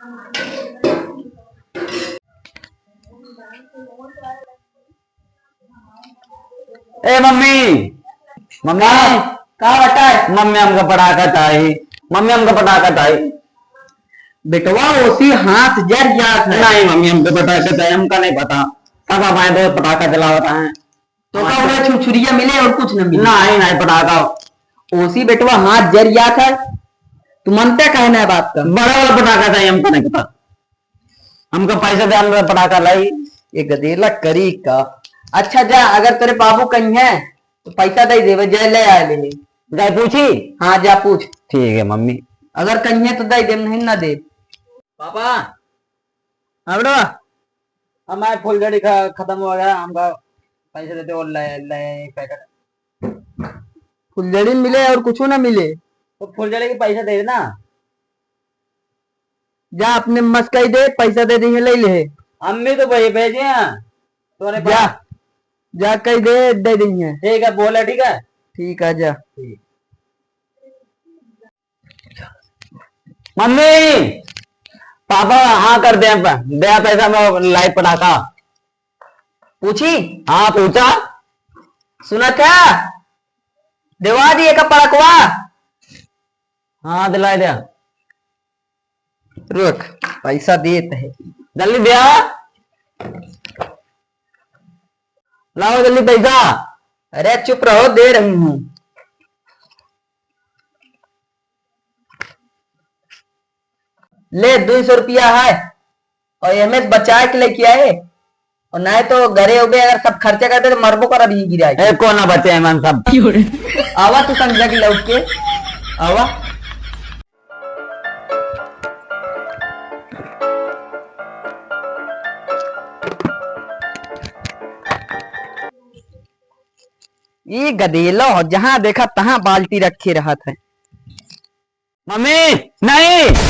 ए mummy, mummy कहा बता है? मम्मी हमका पटाखा चाहिए, मम्मी हमका पटाखा चाहिए। बेटवा उसी हाथ जर जात है। नहीं मम्मी हमको पटाखा चाहिए, हमका नहीं पता। सब हमारे दोस्त पटाखा चलावता है। तो का हुआ छुरछुरिया मिले और कुछ न मिले? नहीं नहीं पटाखा ओसी बेटवा हाथ जर जात है। तू मनता कहना है बात का? बड़ा वाला पटाखा चाहिए, हमको नहीं पता। हमको पैसे दे, हम पटाखा लाई। ये गदेला करी का। अच्छा जा, अगर तेरे बाबू कहीं है तो पैसा दे देवे, जय ले आए ले। जाए पूछी? हाँ जा पूछ। ठीक है मम्मी। अगर कहीं है तो दे दे, नहीं ना दे। पापा हाँ बेटा, हमारे फुलझड़ी खत्म हो गया, हमका पैसे देते और ले ले एक पैकेट। फुलझड़ी मिले और कुछ ना मिले तो फुलझड़ी के पैसे दे देना। जा अपने मस्कई दे, पैसा दे दी है ले ले। अम्मी तो भाई भेजे हैं तोरे जा पास। जा कही दे दी है। ठीक है बोला, ठीक है। ठीक है जा। मम्मी पापा हाँ कर दे, दे पैसा में लाई पटाखा। पूछी? हाँ पूछा। सुना क्या? देवा दिए का पड़कवा? हाँ दिलाई दिया। रुक, पैसा देते है। जल्दी दिया, लाओ जल्दी पैसा। अरे चुप रहो, दे रही हूं। ले 200 रुपया है और एमएस बचाए के लेके आए, और नहीं तो घरे उबे अगर सब खर्चा करते तो मरबो कर अभी गिरा। कोना बचे हैं मन सब। आवा तू समझा के लौट के आवा। ये गदेलो जहां देखा तहां बाल्टी रखे रहत है। मम्मी नहीं